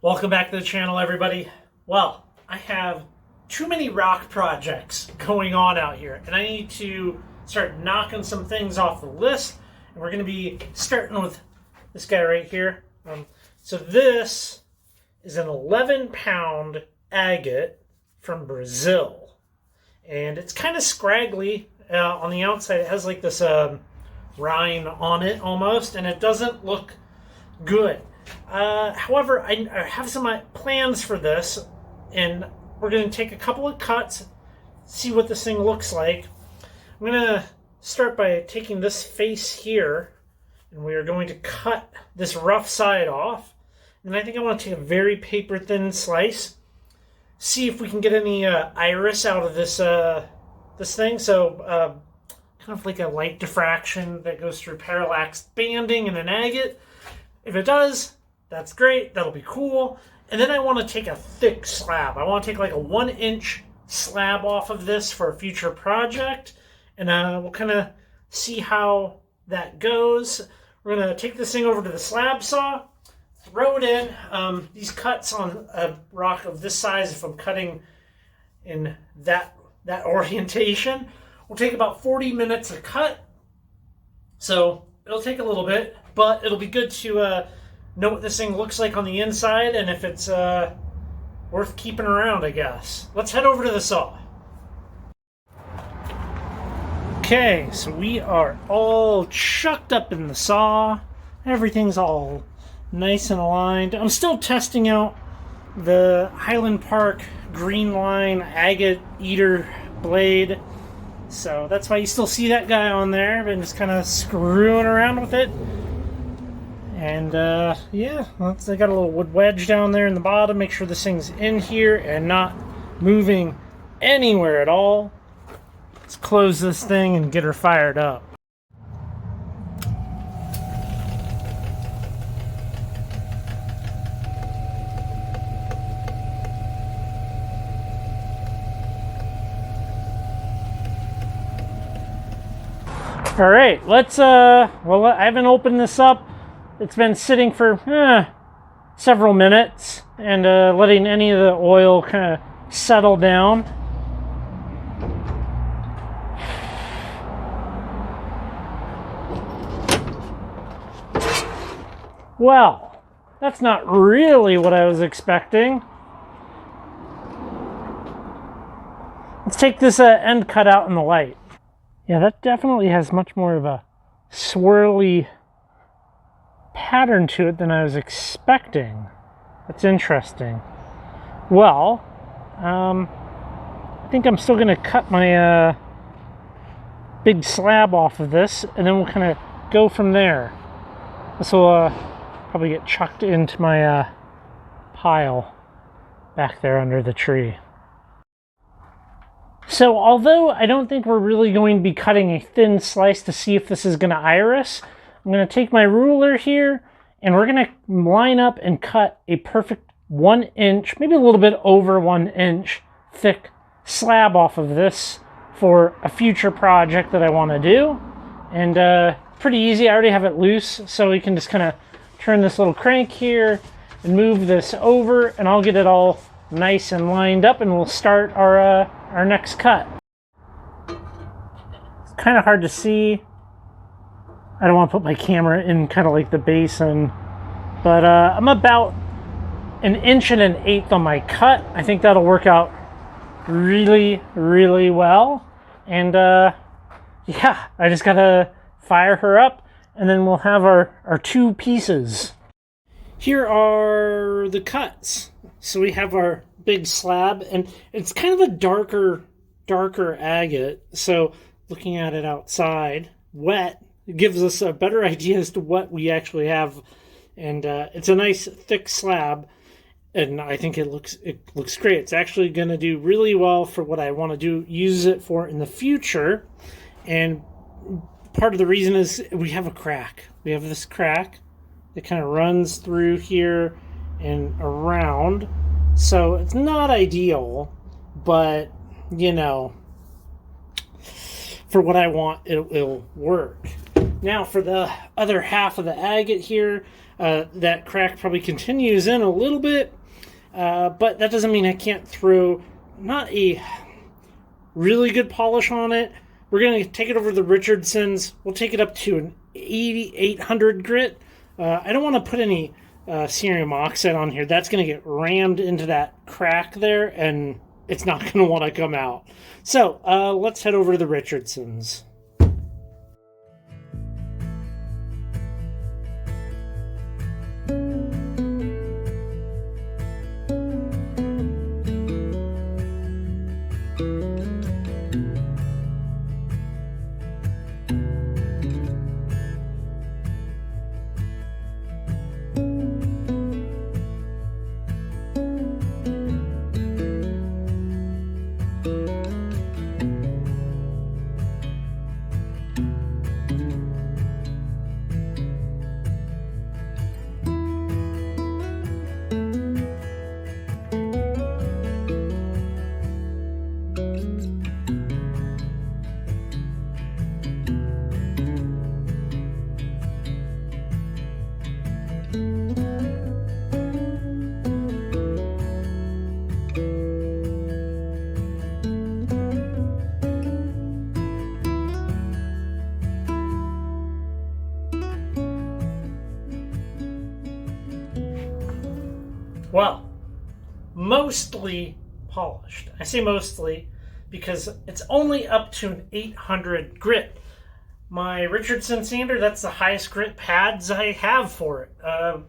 Welcome back to the channel, everybody. Well, I have too many rock projects going on out here, and I need to start knocking some things off the list. And we're going to be starting with this guy right here. So this is an 11-pound agate from Brazil, and it's kind of scraggly on the outside. It has like this rind on it almost, and it doesn't look good. However, I have some plans for this, and we're going to take a couple of cuts, see what this thing looks like. I'm going to start by taking this face here, and we are going to cut this rough side off. And I think I want to take a very paper-thin slice, see if we can get any iris out of this this thing. So kind of like a light diffraction that goes through parallax banding in an agate. If it does, that's great. That'll be cool. And then I want to take a thick slab. I want to take like a 1-inch slab off of this for a future project. And we'll kind of see how that goes. We're going to take this thing over to the slab saw, throw it in. These cuts on a rock of this size, if I'm cutting in that orientation, will take about 40 minutes to cut. So it'll take a little bit, but it'll be good to know what this thing looks like on the inside and if it's worth keeping around, I guess. Let's head over to the saw. Okay, so we are all chucked up in the saw. Everything's all nice and aligned. I'm still testing out the Highland Park Green Line Agate Eater blade. So that's why you still see that guy on there. I've been just kind of screwing around with it. And yeah, I got a little wood wedge down there in the bottom. Make sure this thing's in here and not moving anywhere at all. Let's close this thing and get her fired up. All right, let's well, I haven't opened this up. It's been sitting for several minutes and letting any of the oil kind of settle down. Well, that's not really what I was expecting. Let's take this end cut out in the light. Yeah, that definitely has much more of a swirly pattern to it than I was expecting. That's interesting. Well, I think I'm still going to cut my big slab off of this, and then we'll kind of go from there. This will probably get chucked into my pile back there under the tree. So although I don't think we're really going to be cutting a thin slice to see if this is going to iris, I'm going to take my ruler here and we're going to line up and cut a perfect 1-inch, maybe a little bit over 1-inch thick slab off of this for a future project that I want to do. And pretty easy. I already have it loose, so we can just kind of turn this little crank here and move this over, and I'll get it all nice and lined up, and we'll start our next cut. It's kind of hard to see. I don't want to put my camera in kind of like the basin, but I'm about 1 1/8 inches on my cut. I think that'll work out really, really well. And yeah, I just gotta fire her up, and then we'll have our two pieces. Here are the cuts. So we have our big slab, and it's kind of a darker agate. So looking at it outside, wet, it gives us a better idea as to what we actually have. And it's a nice thick slab, and I think it looks great. It's actually going to do really well for what I want to use it for in the future. And part of the reason is we have a crack. We have this crack that kind of runs through here and around. So it's not ideal, but you know, for what I want, it'll work. Now for the other half of the agate here, that crack probably continues in a little bit, but that doesn't mean I can't throw not a really good polish on it. We're going to take it over the Richardson's. We'll take it up to an 8800 grit. I don't want to put any cerium oxide on here. That's going to get rammed into that crack there, and it's not going to want to come out. So let's head over to the Richardson's. Well, mostly polished. I say mostly because it's only up to an 800 grit. My Richardson sander, that's the highest grit pads I have for it. I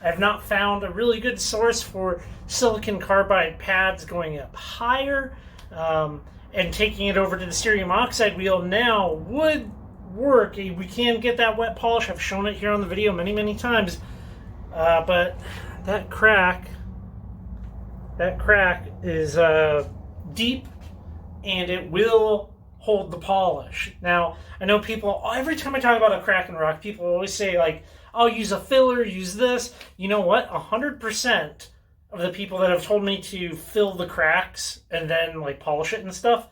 have not found a really good source for silicon carbide pads going up higher, and taking it over to the cerium oxide wheel now would work. We can get that wet polish. I've shown it here on the video many times, but that crack is deep, and it will hold the polish. Now, I know people, every time I talk about a crack in rock, people always say, like, oh, use a filler, use this. You know what? 100% of the people that have told me to fill the cracks and then, like, polish it and stuff,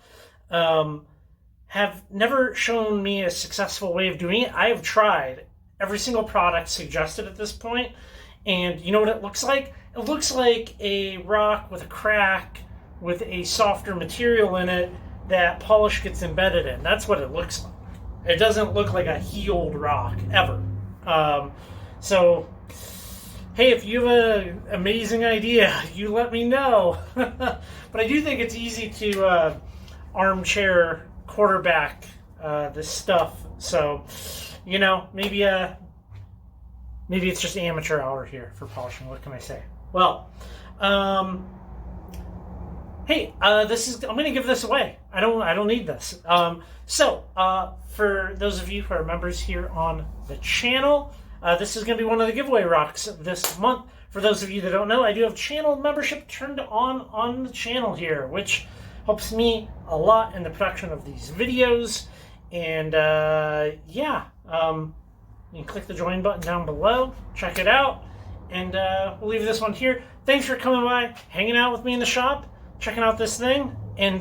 have never shown me a successful way of doing it. I have tried every single product suggested at this point, and you know what it looks like? It looks like a rock with a crack with a softer material in it that polish gets embedded in. That's what it looks like. It doesn't look like a healed rock, ever. So, hey, if you have an amazing idea, you let me know. But I do think it's easy to armchair quarterback this stuff. So, you know, maybe it's just amateur hour here for polishing. What can I say? Well, hey, I'm going to give this away. I don't need this. So, for those of you who are members here on the channel, this is going to be one of the giveaway rocks this month. For those of you that don't know, I do have channel membership turned on the channel here, which helps me a lot in the production of these videos. And yeah, you can click the join button down below, check it out, and we'll leave this one here. Thanks for coming by, hanging out with me in the shop, checking out this thing, and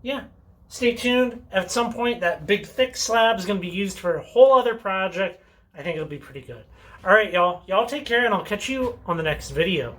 yeah, stay tuned. At some point, that big thick slab is going to be used for a whole other project. I think it'll be pretty good. All right, y'all take care, and I'll catch you on the next video.